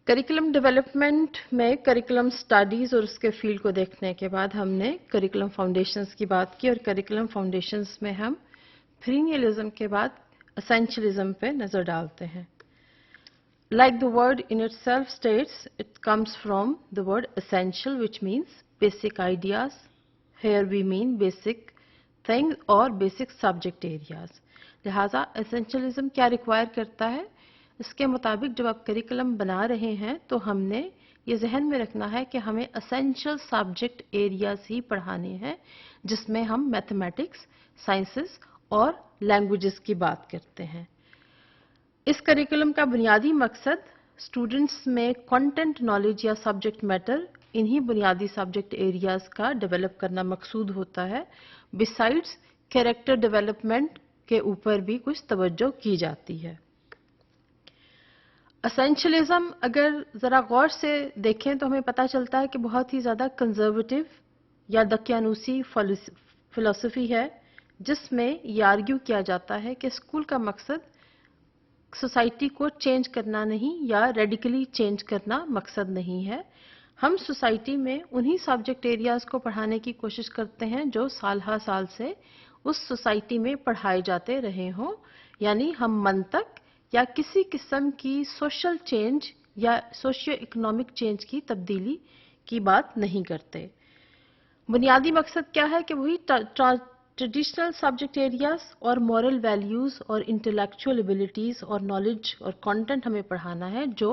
Curriculum development में curriculum studies और उसके फील्ड को देखने के बाद हमने करिकुलम फाउंडेशंस की बात की और करिकुलम फाउंडेशंस में हम प्रीनियलिज्म के बाद एसेंशियलिज्म पे नजर डालते हैं. Like the word in itself states, it comes from the word essential, which means basic ideas. Here we mean basic things or basic subject areas. लिहाजा essentialism क्या require करता है? इसके मुताबिक जब आप करिकुलम बना रहे हैं तो हमने ये जहन में रखना है कि हमें essential subject areas ही पढ़ाने हैं जिसमें हम मैथमेटिक्स, साइंसेस और लैंग्वेजेस की बात करते हैं. इस करिकुलम का बुनियादी मकसद स्टूडेंट्स में कंटेंट नॉलेज या सब्जेक्ट मैटर इन्हीं बुनियादी सब्जेक्ट एरियाज का डेवलप करना मकसूद होता है. बिसाइड्स कैरेक्टर डेवलपमेंट के ऊपर भी कुछ तवज्जो की जाती है. एसेंशियलिज्म अगर ज़रा गौर से देखें तो हमें पता चलता है कि बहुत ही ज़्यादा कंजर्वेटिव या दकियानूसी फिलॉसफी है जिसमें ये आर्ग्यू किया जाता है कि स्कूल का मकसद सोसाइटी को चेंज करना नहीं या रेडिकली चेंज करना मकसद नहीं है. हम सोसाइटी में उन्हीं सब्जेक्ट एरियाज को पढ़ाने की कोशिश करते हैं जो साल हर साल से उस सोसाइटी में पढ़ाए जाते रहे हों. यानी हम मंतक या किसी किस्म की सोशल चेंज या सोशियो इकोनॉमिक चेंज की तब्दीली की बात नहीं करते. बुनियादी मकसद क्या है कि वही ट्रेडिशनल सब्जेक्ट एरियाज और मॉरल वैल्यूज और इंटेलेक्चुअल एबिलिटीज और नॉलेज और कंटेंट हमें पढ़ाना है जो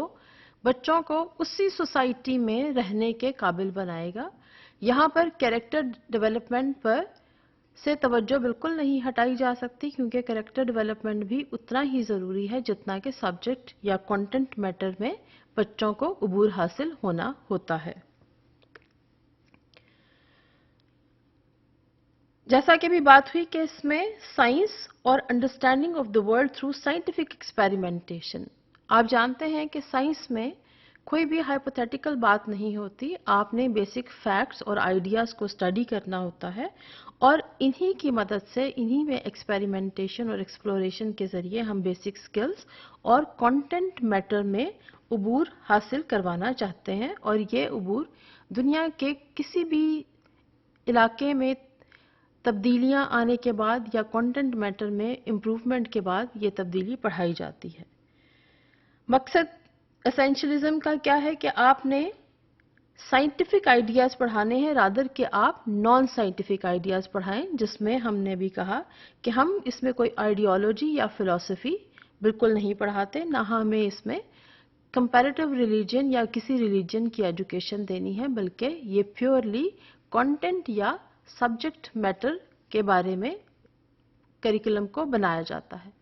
बच्चों को उसी सोसाइटी में रहने के काबिल बनाएगा. यहाँ पर कैरेक्टर डेवलपमेंट पर से तवज्जो बिल्कुल नहीं हटाई जा सकती क्योंकि कैरेक्टर डेवलपमेंट भी उतना ही ज़रूरी है जितना कि सब्जेक्ट या कंटेंट मैटर में बच्चों को उबूर हासिल होना होता है. जैसा कि भी बात हुई कि इसमें साइंस और understanding of the world through scientific experimentation. आप जानते हैं कि साइंस में कोई भी हाइपोथेटिकल बात नहीं होती. आपने बेसिक फैक्ट्स और आइडियाज़ को स्टडी करना होता है और इन्हीं की मदद से इन्हीं में एक्सपेरिमेंटेशन और एक्सप्लोरेशन के ज़रिए हम बेसिक स्किल्स और कंटेंट मैटर में उबूर हासिल करवाना चाहते हैं. और ये उबूर दुनिया के किसी भी इलाके में तब्दीलियां आने के बाद या कंटेंट मैटर में इम्प्रूवमेंट के बाद ये तब्दीली पढ़ाई जाती है. मकसद एसेंशियलिज्म का क्या है कि आपने साइंटिफिक आइडियाज़ पढ़ाने हैं रादर कि आप नॉन साइंटिफिक आइडियाज़ पढ़ाएं, जिसमें हमने भी कहा कि हम इसमें कोई आइडियोलॉजी या फिलॉसफी बिल्कुल नहीं पढ़ाते, ना हमें इसमें कंपैरेटिव रिलीजन या किसी रिलीजन की एजुकेशन देनी है, बल्कि ये प्योरली कंटेंट या सब्जेक्ट मैटर के बारे में करिकुलम को बनाया जाता है.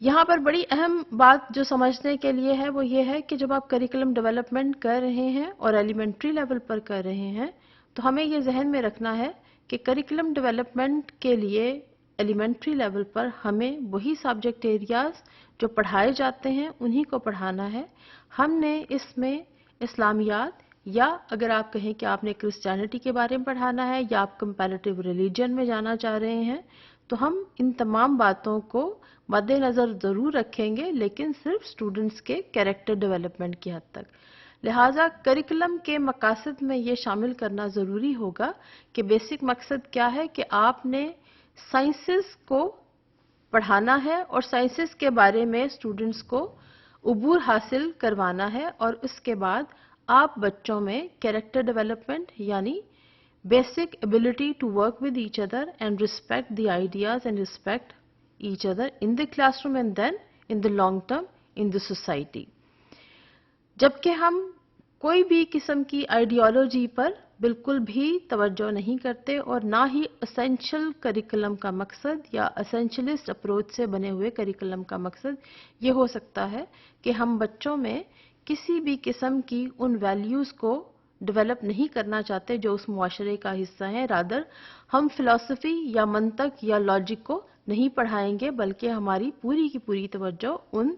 यहाँ पर बड़ी अहम बात जो समझने के लिए है वो ये है कि जब आप करिकुलम डेवलपमेंट कर रहे हैं और एलिमेंट्री लेवल पर कर रहे हैं तो हमें ये जहन में रखना है कि करिकुलम डेवलपमेंट के लिए एलिमेंट्री लेवल पर हमें वही सब्जेक्ट एरियाज जो पढ़ाए जाते हैं उन्हीं को पढ़ाना है. हमने इसमें इस्लामियात या अगर आप कहें कि आपने क्रिश्चियनिटी के बारे में पढ़ाना है या आप कंपैरेटिव रिलीजन में जाना चाह रहे हैं तो हम इन तमाम बातों को मद्देनज़र ज़रूर रखेंगे, लेकिन सिर्फ स्टूडेंट्स के कैरेक्टर डेवलपमेंट की हद तक. लिहाजा करिकुलम के मकासद में ये शामिल करना ज़रूरी होगा कि बेसिक मकसद क्या है कि आपने साइंसेस को पढ़ाना है और साइंसेस के बारे में स्टूडेंट्स को उबूर हासिल करवाना है और उसके बाद आप बच्चों में कैरेक्टर डेवलपमेंट यानी basic ability to work with each other and respect the ideas and respect each other in the classroom and then in the long term in the society. जबकि हम कोई भी किस्म की आइडियोलॉजी पर बिल्कुल भी तवज्जो नहीं करते और ना ही एसेंशियल करिकुलम का मकसद या एसेंशियलिस्ट अप्रोच से बने हुए करिकुलम का मकसद ये हो सकता है कि हम बच्चों में किसी भी किस्म की उन वैल्यूज़ को डेवलप नहीं करना चाहते जो उस मुआशरे का हिस्सा हैं. रादर हम फिलॉसफी या मंतक या लॉजिक को नहीं पढ़ाएंगे, बल्कि हमारी पूरी की पूरी तवज्जो उन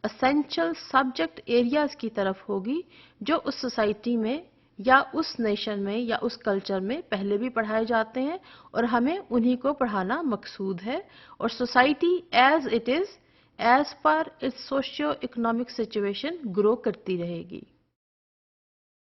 एसेंशियल सब्जेक्ट एरियाज़ की तरफ होगी जो उस सोसाइटी में या उस नेशन में या उस कल्चर में पहले भी पढ़ाए जाते हैं और हमें उन्हीं को पढ़ाना मकसूद है. और society as it is is پر its socio economic situation grow کرتی رہے گی.